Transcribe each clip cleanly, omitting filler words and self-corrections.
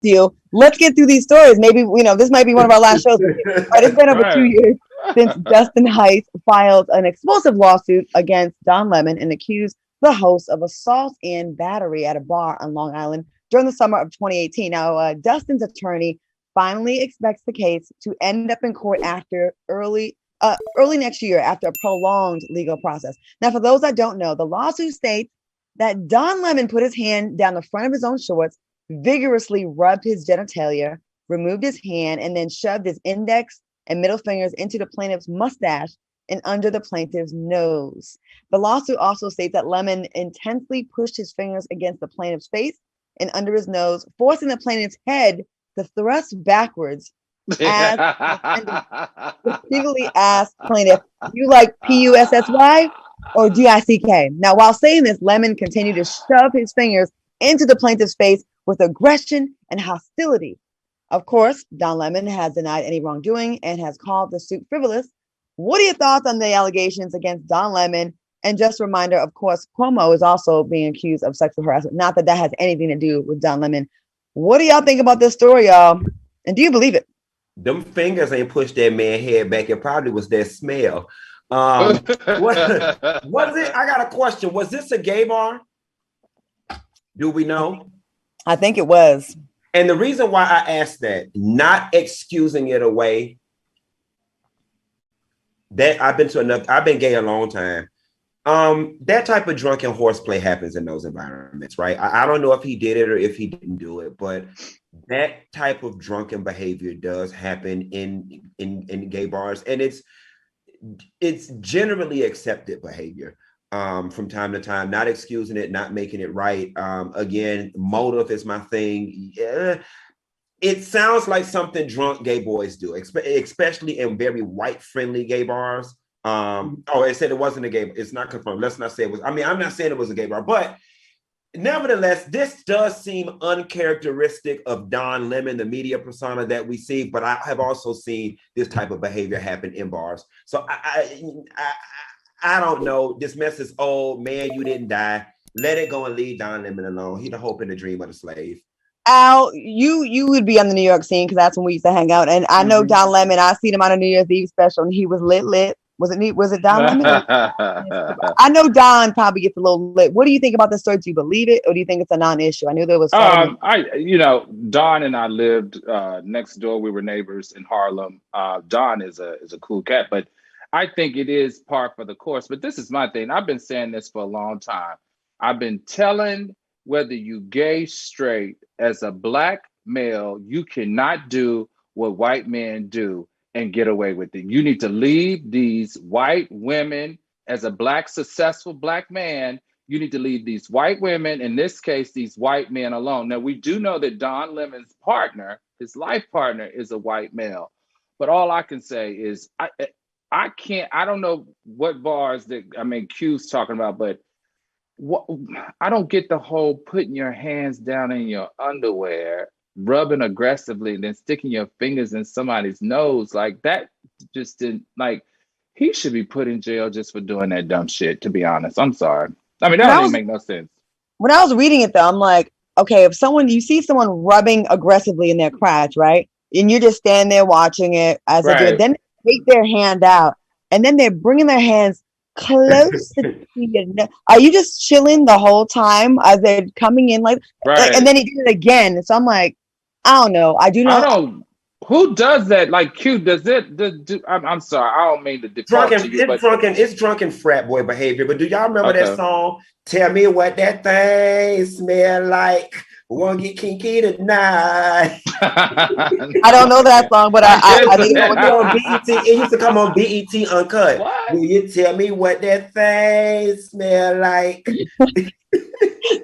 deal. Let's get through these stories. Maybe, this might be one of our last shows. But it's been over 2 years since Justin Heights filed an explosive lawsuit against Don Lemon and accused the host of assault and battery at a bar on Long Island during the summer of 2018. Now, Dustin's attorney finally expects the case to end up in court after early next year after a prolonged legal process. Now, for those that don't know, the lawsuit states that Don Lemon put his hand down the front of his own shorts, vigorously rubbed his genitalia, removed his hand, and then shoved his index and middle fingers into the plaintiff's mustache and under the plaintiff's nose. The lawsuit also states that Lemon intensely pushed his fingers against the plaintiff's face and under his nose, forcing the plaintiff's head to thrust backwards. As repeatedly asked plaintiff, "You like PUSSY or DICK?" Now, while saying this, Lemon continued to shove his fingers into the plaintiff's face with aggression and hostility. Of course, Don Lemon has denied any wrongdoing and has called the suit frivolous. What are your thoughts on the allegations against Don Lemon? And just a reminder, of course, Cuomo is also being accused of sexual harassment. Not that that has anything to do with Don Lemon. What do y'all think about this story, y'all? And do you believe it? Them fingers ain't pushed that man head back. It probably was that smell. What was it? I got a question. Was this a gay bar? Do we know? I think it was. And the reason why I asked that, not excusing it away, that I've been gay a long time. That type of drunken horseplay happens in those environments, right? I don't know if he did it or if he didn't do it, but that type of drunken behavior does happen in gay bars, and it's generally accepted behavior from time to time. Not excusing it, not making it right. Again, motive is my thing. Yeah. It sounds like something drunk gay boys do, especially in very white-friendly gay bars. It said it wasn't a gay bar. It's not confirmed. Let's not say it was. I mean, I'm not saying it was a gay bar, but nevertheless, this does seem uncharacteristic of Don Lemon, the media persona that we see. But I have also seen this type of behavior happen in bars. So I don't know. This mess is old. Man, you didn't die. Let it go and leave Don Lemon alone. He the hope and the dream of the slave. Al, you would be on the New York scene because that's when we used to hang out. And I know Don Lemon. I seen him on a New Year's Eve special, and he was lit. Was it Don Lemon? I know Don probably gets a little lit. What do you think about this story? Do you believe it, or do you think it's a non-issue? I knew there was. Don and I lived next door. We were neighbors in Harlem. Don is a cool cat, but I think it is par for the course. But this is my thing. I've been saying this for a long time. I've been telling whether you gay, straight, as a black male, you cannot do what white men do and get away with it. You need to leave these white women, as a black, successful black man, you need to leave these white women, in this case, these white men alone. Now, we do know that Don Lemon's partner, his life partner, is a white male. But all I can say is I don't know what bars Q's talking about, but I don't get the whole putting your hands down in your underwear, rubbing aggressively, and then sticking your fingers in somebody's nose. Like, that just didn't, like, he should be put in jail just for doing that dumb shit, to be honest. I'm sorry. I mean, that doesn't even make no sense. When I was reading it, though, I'm like, okay, if you see someone rubbing aggressively in their crotch, right? And you're just standing there watching it as they do it, then they take their hand out, and then they're bringing their hands close to your nose. Are you just chilling the whole time as they're coming in like, and then he did it again? So I'm like, I don't know. Who does that? Like, Q, does it? I'm sorry, I don't mean to default to you, it's drunken frat boy behavior. But do y'all remember that song? Tell me what that thing smell like. Won't get kinky tonight. I don't know that song, but I think it on BET. It used to come on BET Uncut. What? Will you tell me what that thing smell like?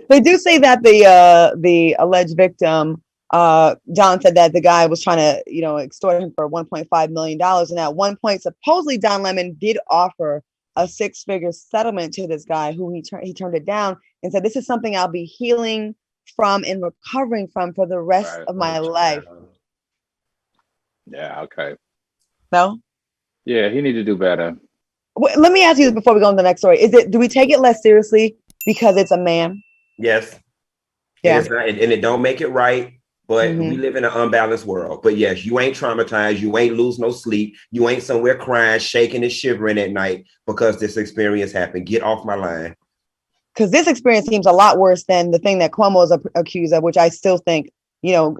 They do say that the alleged victim, John, said that the guy was trying to, extort him for $1.5 million. And at one point, supposedly Don Lemon did offer a 6-figure settlement to this guy who he turned it down and said, "This is something I'll be healing from and recovering from for the rest of my life." Yeah, okay. No? Yeah, he need to do better. Let me ask you this before we go on to the next story. Do we take it less seriously because it's a man? Yes. Yeah. And it don't make it right. But we live in an unbalanced world. But yes, you ain't traumatized. You ain't lose no sleep. You ain't somewhere crying, shaking and shivering at night because this experience happened. Get off my line. Because this experience seems a lot worse than the thing that Cuomo is accused of, which I still think, he hugged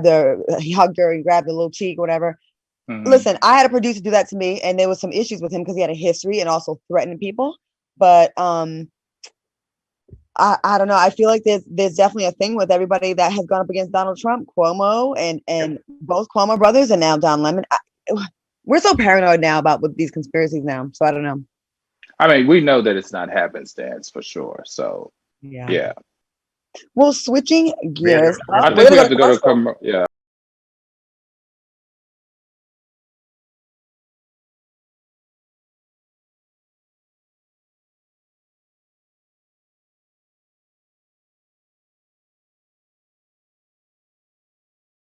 her, he grabbed the little cheek, whatever. Listen, I had a producer do that to me, and there was some issues with him because he had a history and also threatening people. But I don't know. I feel like there's definitely a thing with everybody that has gone up against Donald Trump, Cuomo, and both Cuomo brothers, and now Don Lemon. We're so paranoid now about with these conspiracies now. So I don't know. I mean, we know that it's not happenstance for sure. So yeah. Well, switching gears. I think we have to go to